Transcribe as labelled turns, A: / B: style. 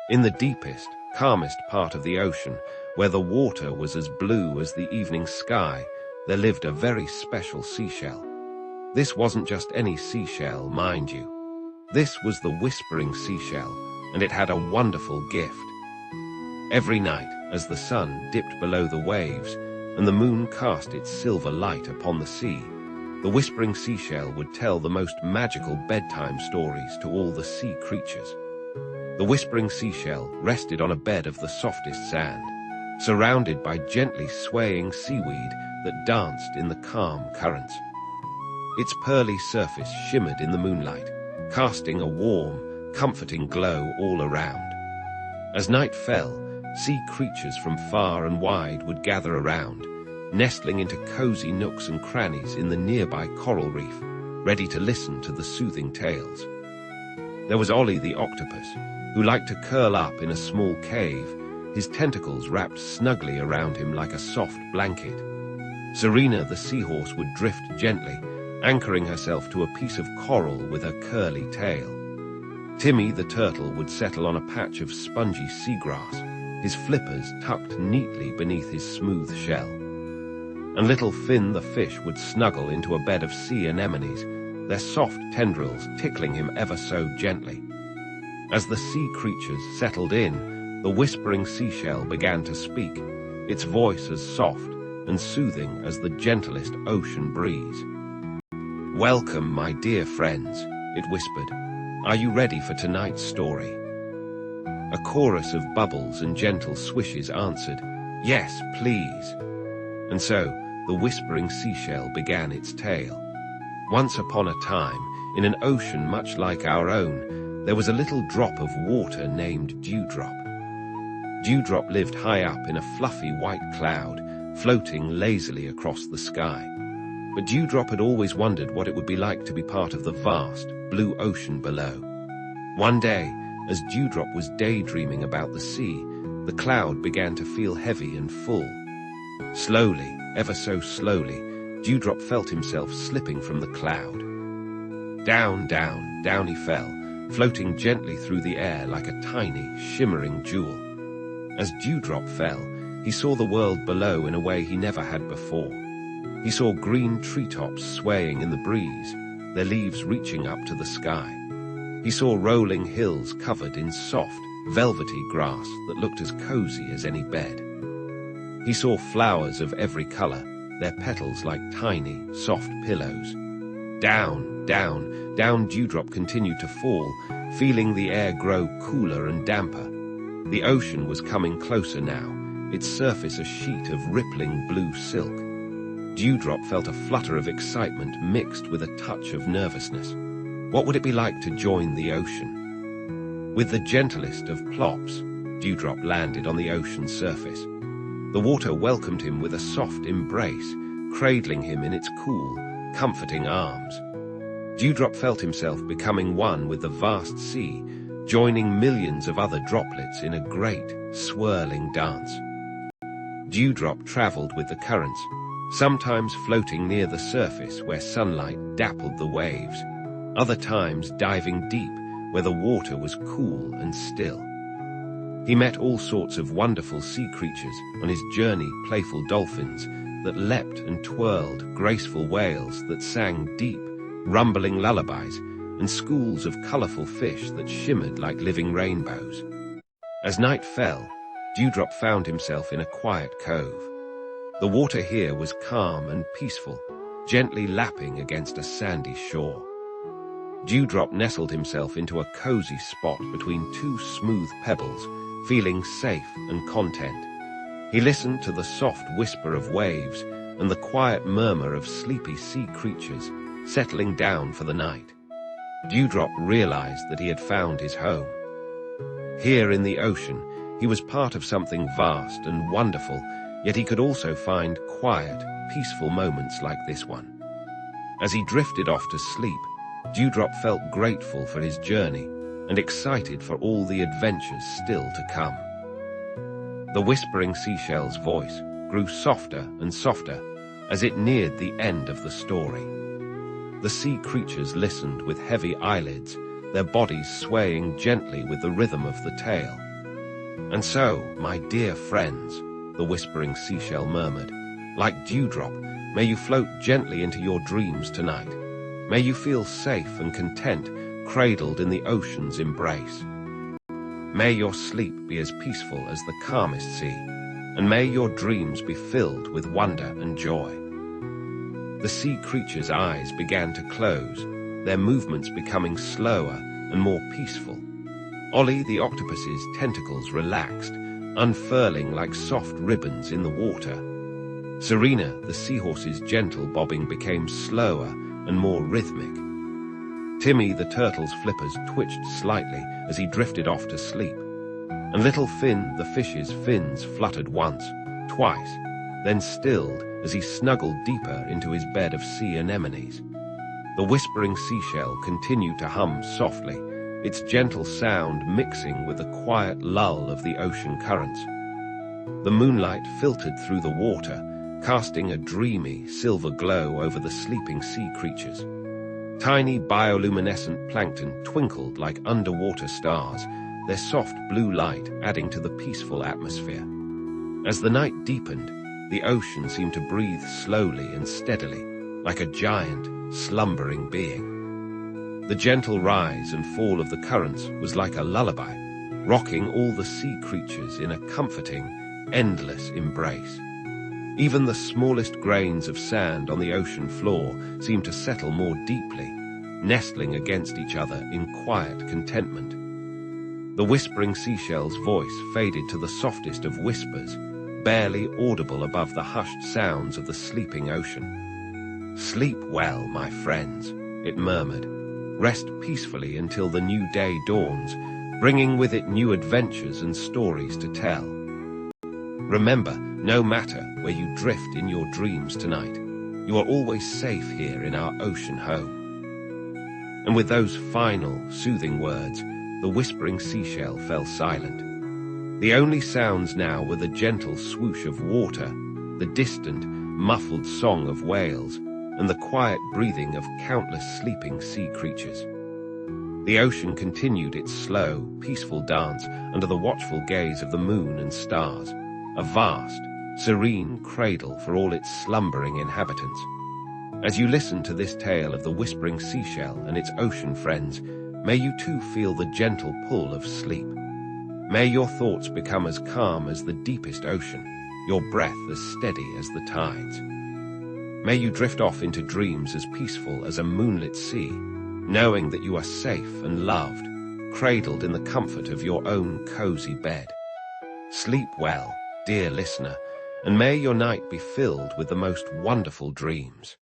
A: In the deepest, calmest part of the ocean, where the water was as blue as the evening sky, there lived a very special seashell. This wasn't just any seashell, mind you. This was the Whispering Seashell, and it had a wonderful gift. Every night, as the sun dipped below the waves, and the moon cast its silver light upon the sea, the Whispering Seashell would tell the most magical bedtime stories to all the sea creatures. The Whispering Seashell rested on a bed of the softest sand, surrounded by gently swaying seaweed that danced in the calm currents. Its pearly surface shimmered in the moonlight, casting a warm, comforting glow all around. As night fell, sea creatures from far and wide would gather around, nestling into cozy nooks and crannies in the nearby coral reef, ready to listen to the soothing tales. There was Ollie the octopus, who liked to curl up in a small cave, his tentacles wrapped snugly around him like a soft blanket. Serena the seahorse would drift gently, anchoring herself to a piece of coral with her curly tail. Timmy the turtle would settle on a patch of spongy seagrass, his flippers tucked neatly beneath his smooth shell. And little Finn the fish would snuggle into a bed of sea anemones, their soft tendrils tickling him ever so gently. As the sea creatures settled in, the Whispering Seashell began to speak, its voice as soft and soothing as the gentlest ocean breeze. "Welcome, my dear friends," it whispered. "Are you ready for tonight's story?" A chorus of bubbles and gentle swishes answered, "Yes, please." And so, the Whispering Seashell began its tale. Once upon a time, in an ocean much like our own, there was a little drop of water named Dewdrop. Dewdrop lived high up in a fluffy white cloud, floating lazily across the sky. But Dewdrop had always wondered what it would be like to be part of the vast, blue ocean below. One day, as Dewdrop was daydreaming about the sea, the cloud began to feel heavy and full. Slowly, ever so slowly, Dewdrop felt himself slipping from the cloud. Down, down, down he fell, floating gently through the air like a tiny, shimmering jewel. As Dewdrop fell, he saw the world below in a way he never had before. He saw green treetops swaying in the breeze, their leaves reaching up to the sky. He saw rolling hills covered in soft, velvety grass that looked as cozy as any bed. He saw flowers of every color, their petals like tiny, soft pillows. Down, down, down Dewdrop continued to fall, feeling the air grow cooler and damper. The ocean was coming closer now, its surface a sheet of rippling blue silk. Dewdrop felt a flutter of excitement mixed with a touch of nervousness. What would it be like to join the ocean? With the gentlest of plops, Dewdrop landed on the ocean's surface. The water welcomed him with a soft embrace, cradling him in its cool, comforting arms. Dewdrop felt himself becoming one with the vast sea, joining millions of other droplets in a great, swirling dance. Dewdrop traveled with the currents, sometimes floating near the surface where sunlight dappled the waves, other times diving deep where the water was cool and still. He met all sorts of wonderful sea creatures on his journey, playful dolphins that leapt and twirled, graceful whales that sang deep, rumbling lullabies, and schools of colorful fish that shimmered like living rainbows. As night fell, Dewdrop found himself in a quiet cove. The water here was calm and peaceful, gently lapping against a sandy shore. Dewdrop nestled himself into a cozy spot between two smooth pebbles, feeling safe and content. He listened to the soft whisper of waves and the quiet murmur of sleepy sea creatures settling down for the night. Dewdrop realized that he had found his home. Here in the ocean, he was part of something vast and wonderful, yet he could also find quiet, peaceful moments like this one. As he drifted off to sleep, Dewdrop felt grateful for his journey and excited for all the adventures still to come. The Whispering Seashell's voice grew softer and softer as it neared the end of the story. The sea creatures listened with heavy eyelids, their bodies swaying gently with the rhythm of the tale. And so, my dear friends, the whispering seashell murmured, like Dewdrop, may you float gently into your dreams tonight. May you feel safe and content, cradled in the ocean's embrace. May your sleep be as peaceful as the calmest sea, and may your dreams be filled with wonder and joy. The sea creature's eyes began to close, their movements becoming slower and more peaceful. Ollie the octopus's tentacles relaxed, unfurling like soft ribbons in the water. Serena the seahorse's gentle bobbing became slower and more rhythmic. Timmy the turtle's flippers twitched slightly as he drifted off to sleep. And little Finn the fish's fins fluttered once, twice, then stilled as he snuggled deeper into his bed of sea anemones. The whispering seashell continued to hum softly, its gentle sound mixing with the quiet lull of the ocean currents. The moonlight filtered through the water, casting a dreamy silver glow over the sleeping sea creatures. Tiny bioluminescent plankton twinkled like underwater stars, their soft blue light adding to the peaceful atmosphere. As the night deepened, the ocean seemed to breathe slowly and steadily, like a giant, slumbering being. The gentle rise and fall of the currents was like a lullaby, rocking all the sea creatures in a comforting, endless embrace. Even the smallest grains of sand on the ocean floor seemed to settle more deeply, nestling against each other in quiet contentment. The whispering seashell's voice faded to the softest of whispers, barely audible above the hushed sounds of the sleeping ocean. "Sleep well, my friends," it murmured. "Rest peacefully until the new day dawns, bringing with it new adventures and stories to tell. Remember, no matter where you drift in your dreams tonight, you are always safe here in our ocean home." And with those final, soothing words, the whispering seashell fell silent. The only sounds now were the gentle swoosh of water, the distant, muffled song of whales, and the quiet breathing of countless sleeping sea creatures. The ocean continued its slow, peaceful dance under the watchful gaze of the moon and stars, a vast, serene cradle for all its slumbering inhabitants. As you listen to this tale of the whispering seashell and its ocean friends, may you too feel the gentle pull of sleep. May your thoughts become as calm as the deepest ocean, your breath as steady as the tides. May you drift off into dreams as peaceful as a moonlit sea, knowing that you are safe and loved, cradled in the comfort of your own cozy bed. Sleep well, dear listener, and may your night be filled with the most wonderful dreams.